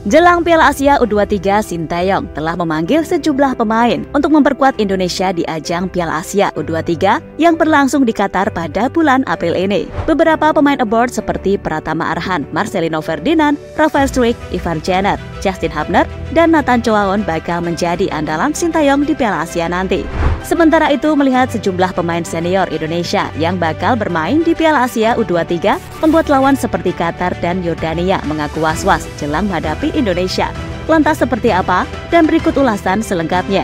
Jelang Piala Asia U23, Sinteyong telah memanggil sejumlah pemain untuk memperkuat Indonesia di ajang Piala Asia U23 yang berlangsung di Qatar pada bulan April ini. Beberapa pemain aboard seperti Pratama Arhan, Marcelino Ferdinand, Rafael Struijk, Ivar Jenner, Justin Hubner, dan Nathan Choaon bakal menjadi andalan Sinteyong di Piala Asia nanti. Sementara itu, melihat sejumlah pemain senior Indonesia yang bakal bermain di Piala Asia U23, membuat lawan seperti Qatar dan Yordania mengaku was-was jelang menghadapi Indonesia. Lantas seperti apa? Dan berikut ulasan selengkapnya.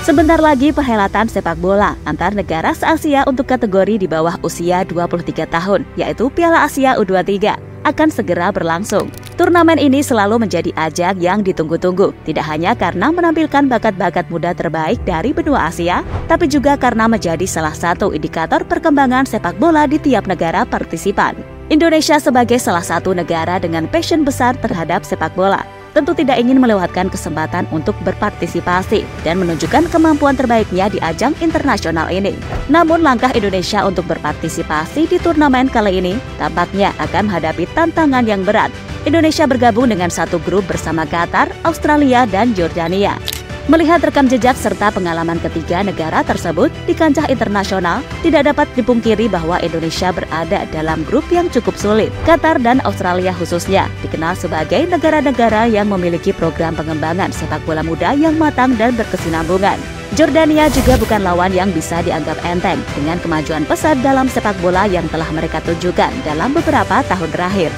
Sebentar lagi perhelatan sepak bola antar negara se-Asia untuk kategori di bawah usia 23 tahun, yaitu Piala Asia U23, akan segera berlangsung. Turnamen ini selalu menjadi ajang yang ditunggu-tunggu, tidak hanya karena menampilkan bakat-bakat muda terbaik dari benua Asia, tapi juga karena menjadi salah satu indikator perkembangan sepak bola di tiap negara partisipan. Indonesia sebagai salah satu negara dengan passion besar terhadap sepak bola, tentu tidak ingin melewatkan kesempatan untuk berpartisipasi dan menunjukkan kemampuan terbaiknya di ajang internasional ini. Namun langkah Indonesia untuk berpartisipasi di turnamen kali ini tampaknya akan menghadapi tantangan yang berat. Indonesia bergabung dengan satu grup bersama Qatar, Australia, dan Yordania. Melihat rekam jejak serta pengalaman ketiga negara tersebut di kancah internasional, tidak dapat dipungkiri bahwa Indonesia berada dalam grup yang cukup sulit. Qatar dan Australia khususnya dikenal sebagai negara-negara yang memiliki program pengembangan sepak bola muda yang matang dan berkesinambungan. Yordania juga bukan lawan yang bisa dianggap enteng dengan kemajuan pesat dalam sepak bola yang telah mereka tunjukkan dalam beberapa tahun terakhir.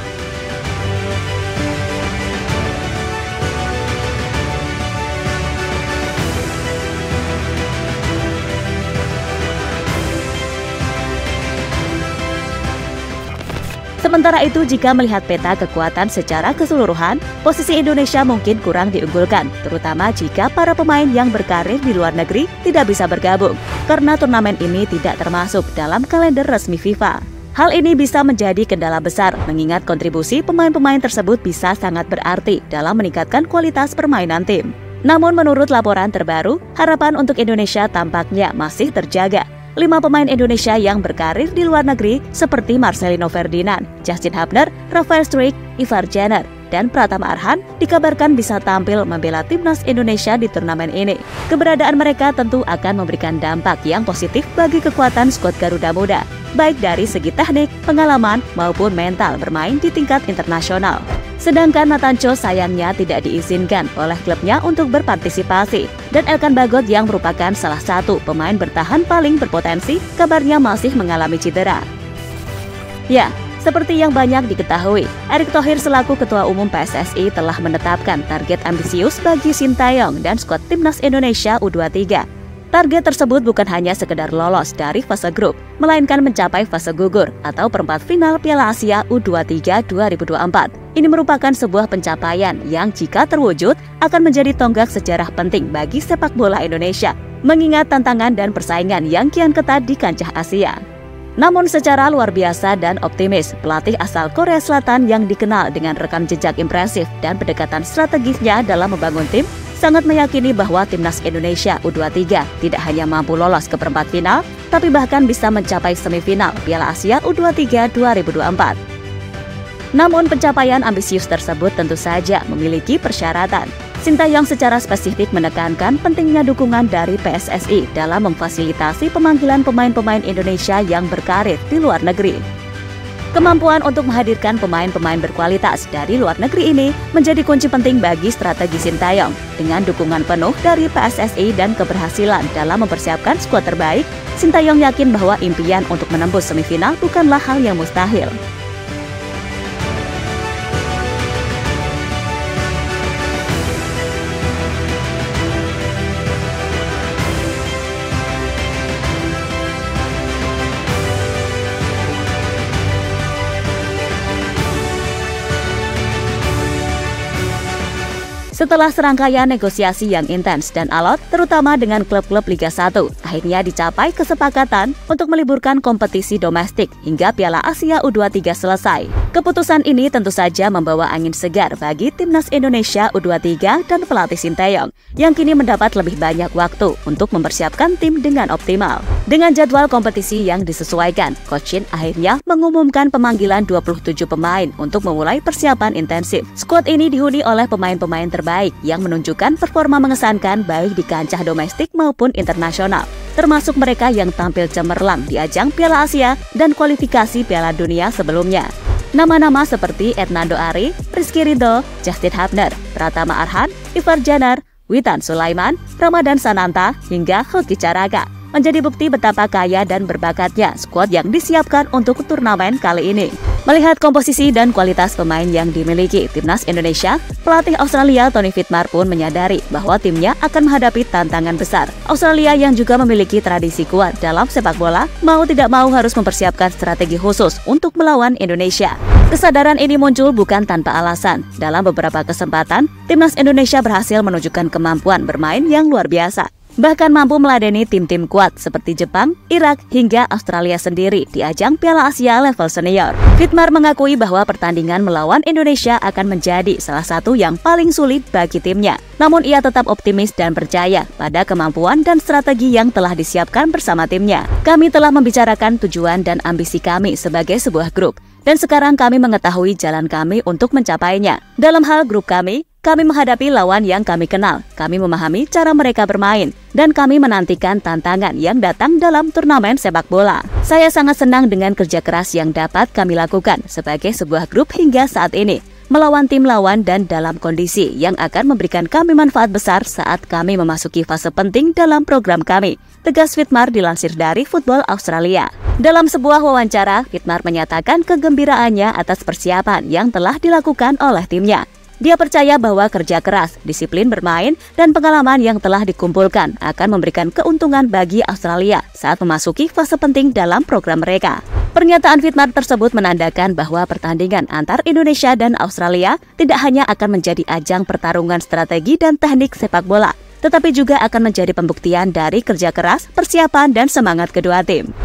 Sementara itu, jika melihat peta kekuatan secara keseluruhan, posisi Indonesia mungkin kurang diunggulkan, terutama jika para pemain yang berkarir di luar negeri tidak bisa bergabung, karena turnamen ini tidak termasuk dalam kalender resmi FIFA. Hal ini bisa menjadi kendala besar, mengingat kontribusi pemain-pemain tersebut bisa sangat berarti dalam meningkatkan kualitas permainan tim. Namun menurut laporan terbaru, harapan untuk Indonesia tampaknya masih terjaga. 5 pemain Indonesia yang berkarir di luar negeri seperti Marcelino Ferdinand, Justin Hubner, Rafael Struijk, Ivar Jenner, dan Pratama Arhan dikabarkan bisa tampil membela timnas Indonesia di turnamen ini. Keberadaan mereka tentu akan memberikan dampak yang positif bagi kekuatan skuad Garuda Muda, baik dari segi teknik, pengalaman, maupun mental bermain di tingkat internasional. Sedangkan Nathan Choaon sayangnya tidak diizinkan oleh klubnya untuk berpartisipasi, dan Elkan Bagot yang merupakan salah satu pemain bertahan paling berpotensi kabarnya masih mengalami cedera. Ya, seperti yang banyak diketahui, Erick Thohir selaku Ketua Umum PSSI telah menetapkan target ambisius bagi Sinteyong dan skuad timnas Indonesia U23. Target tersebut bukan hanya sekedar lolos dari fase grup, melainkan mencapai fase gugur atau perempat final Piala Asia U23 2024. Ini merupakan sebuah pencapaian yang jika terwujud akan menjadi tonggak sejarah penting bagi sepak bola Indonesia, mengingat tantangan dan persaingan yang kian ketat di kancah Asia. Namun secara luar biasa dan optimis, pelatih asal Korea Selatan yang dikenal dengan rekam jejak impresif dan pendekatan strategisnya dalam membangun tim, sangat meyakini bahwa timnas Indonesia U23 tidak hanya mampu lolos ke perempat final, tapi bahkan bisa mencapai semifinal Piala Asia U23 2024. Namun pencapaian ambisius tersebut tentu saja memiliki persyaratan. Sinteyong secara spesifik menekankan pentingnya dukungan dari PSSI dalam memfasilitasi pemanggilan pemain-pemain Indonesia yang berkarir di luar negeri. Kemampuan untuk menghadirkan pemain-pemain berkualitas dari luar negeri ini menjadi kunci penting bagi strategi Sinteyong. Dengan dukungan penuh dari PSSI dan keberhasilan dalam mempersiapkan skuad terbaik, Sinteyong yakin bahwa impian untuk menembus semifinal bukanlah hal yang mustahil. Setelah serangkaian negosiasi yang intens dan alot, terutama dengan klub-klub Liga 1, akhirnya dicapai kesepakatan untuk meliburkan kompetisi domestik hingga Piala Asia U23 selesai. Keputusan ini tentu saja membawa angin segar bagi Timnas Indonesia U23 dan pelatih Sinteyong, yang kini mendapat lebih banyak waktu untuk mempersiapkan tim dengan optimal. Dengan jadwal kompetisi yang disesuaikan, Coach Shin akhirnya mengumumkan pemanggilan 27 pemain untuk memulai persiapan intensif. Skuad ini dihuni oleh pemain-pemain terbaik yang menunjukkan performa mengesankan baik di kancah domestik maupun internasional, termasuk mereka yang tampil cemerlang di ajang Piala Asia dan kualifikasi Piala Dunia sebelumnya. Nama-nama seperti Hernando Ari, Rizky Ridho, Justin Hubner, Pratama Arhan, Ivar Janar, Witan Sulaiman, Ramadan Sananta, hingga Hoki Caraga menjadi bukti betapa kaya dan berbakatnya skuad yang disiapkan untuk turnamen kali ini. Melihat komposisi dan kualitas pemain yang dimiliki Timnas Indonesia, pelatih Australia Tony Vidmar pun menyadari bahwa timnya akan menghadapi tantangan besar. Australia yang juga memiliki tradisi kuat dalam sepak bola, mau tidak mau harus mempersiapkan strategi khusus untuk melawan Indonesia. Kesadaran ini muncul bukan tanpa alasan. Dalam beberapa kesempatan, Timnas Indonesia berhasil menunjukkan kemampuan bermain yang luar biasa. Bahkan mampu meladeni tim-tim kuat seperti Jepang, Irak, hingga Australia sendiri di ajang Piala Asia level senior. Vidmar mengakui bahwa pertandingan melawan Indonesia akan menjadi salah satu yang paling sulit bagi timnya. Namun ia tetap optimis dan percaya pada kemampuan dan strategi yang telah disiapkan bersama timnya. Kami telah membicarakan tujuan dan ambisi kami sebagai sebuah grup, dan sekarang kami mengetahui jalan kami untuk mencapainya. Dalam hal grup kami menghadapi lawan yang kami kenal, kami memahami cara mereka bermain, dan kami menantikan tantangan yang datang dalam turnamen sepak bola. Saya sangat senang dengan kerja keras yang dapat kami lakukan sebagai sebuah grup hingga saat ini, melawan tim lawan dan dalam kondisi yang akan memberikan kami manfaat besar saat kami memasuki fase penting dalam program kami, tegas Vidmar dilansir dari Football Australia. Dalam sebuah wawancara, Vidmar menyatakan kegembiraannya atas persiapan yang telah dilakukan oleh timnya. Dia percaya bahwa kerja keras, disiplin bermain, dan pengalaman yang telah dikumpulkan akan memberikan keuntungan bagi Australia saat memasuki fase penting dalam program mereka. Pernyataan Vidmar tersebut menandakan bahwa pertandingan antar Indonesia dan Australia tidak hanya akan menjadi ajang pertarungan strategi dan teknik sepak bola, tetapi juga akan menjadi pembuktian dari kerja keras, persiapan, dan semangat kedua tim.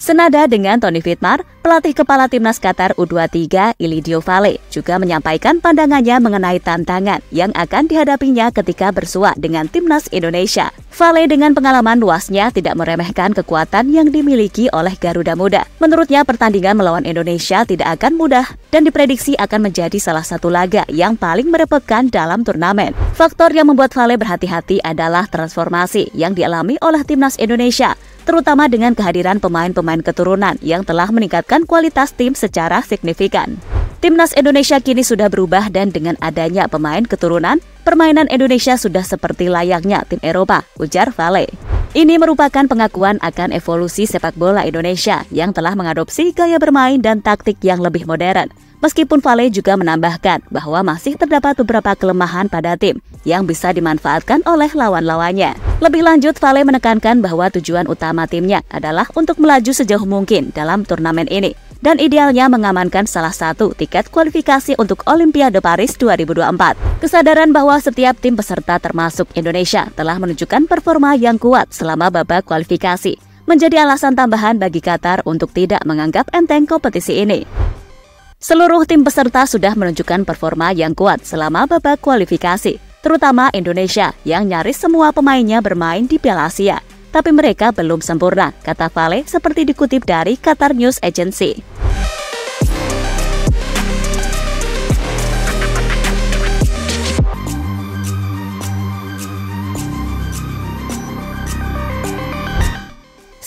Senada dengan Tony Vidmar, pelatih kepala Timnas Qatar U23 Ilidio Vale juga menyampaikan pandangannya mengenai tantangan yang akan dihadapinya ketika bersua dengan Timnas Indonesia. Vale dengan pengalaman luasnya tidak meremehkan kekuatan yang dimiliki oleh Garuda Muda. Menurutnya pertandingan melawan Indonesia tidak akan mudah dan diprediksi akan menjadi salah satu laga yang paling merepotkan dalam turnamen. Faktor yang membuat Vale berhati-hati adalah transformasi yang dialami oleh Timnas Indonesia, terutama dengan kehadiran pemain-pemain keturunan yang telah meningkatkan kualitas tim secara signifikan. Timnas Indonesia kini sudah berubah dan dengan adanya pemain keturunan, permainan Indonesia sudah seperti layaknya tim Eropa, ujar Vale. Ini merupakan pengakuan akan evolusi sepak bola Indonesia yang telah mengadopsi gaya bermain dan taktik yang lebih modern. Meskipun Vale juga menambahkan bahwa masih terdapat beberapa kelemahan pada tim yang bisa dimanfaatkan oleh lawan-lawannya. Lebih lanjut, Vale menekankan bahwa tujuan utama timnya adalah untuk melaju sejauh mungkin dalam turnamen ini dan idealnya mengamankan salah satu tiket kualifikasi untuk Olimpiade Paris 2024. Kesadaran bahwa setiap tim peserta termasuk Indonesia telah menunjukkan performa yang kuat selama babak kualifikasi menjadi alasan tambahan bagi Qatar untuk tidak menganggap enteng kompetisi ini. Seluruh tim peserta sudah menunjukkan performa yang kuat selama babak kualifikasi, terutama Indonesia yang nyaris semua pemainnya bermain di Piala Asia. Tapi mereka belum sempurna, kata Vale seperti dikutip dari Qatar News Agency.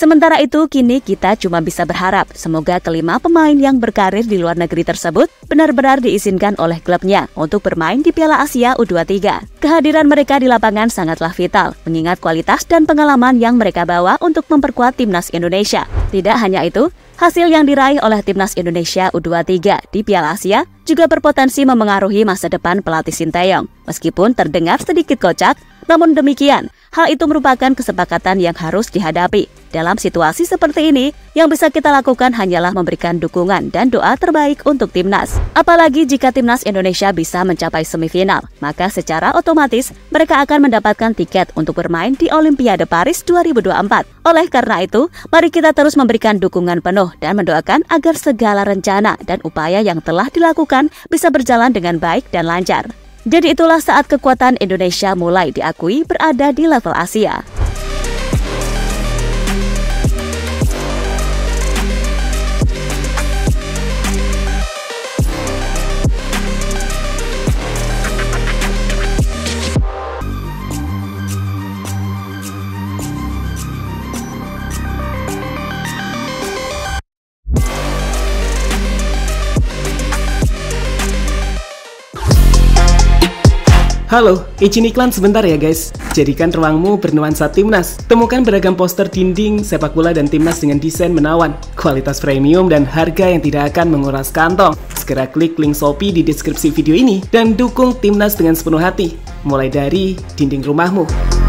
Sementara itu, kini kita cuma bisa berharap semoga kelima pemain yang berkarir di luar negeri tersebut benar-benar diizinkan oleh klubnya untuk bermain di Piala Asia U23. Kehadiran mereka di lapangan sangatlah vital, mengingat kualitas dan pengalaman yang mereka bawa untuk memperkuat Timnas Indonesia. Tidak hanya itu, hasil yang diraih oleh Timnas Indonesia U23 di Piala Asia juga berpotensi memengaruhi masa depan pelatih Sinteyong. Meskipun terdengar sedikit kocak, Namun demikian, hal itu merupakan kesepakatan yang harus dihadapi. Dalam situasi seperti ini, yang bisa kita lakukan hanyalah memberikan dukungan dan doa terbaik untuk timnas. Apalagi jika timnas Indonesia bisa mencapai semifinal, maka secara otomatis mereka akan mendapatkan tiket untuk bermain di Olimpiade Paris 2024. Oleh karena itu, mari kita terus memberikan dukungan penuh dan mendoakan agar segala rencana dan upaya yang telah dilakukan bisa berjalan dengan baik dan lancar. Jadi itulah saat kekuatan Indonesia mulai diakui berada di level Asia. Halo, izin iklan sebentar ya guys. Jadikan ruangmu bernuansa timnas. Temukan beragam poster dinding, sepak bola dan timnas dengan desain menawan, kualitas premium dan harga yang tidak akan menguras kantong. Segera klik link Shopee di deskripsi video ini dan dukung timnas dengan sepenuh hati. Mulai dari dinding rumahmu.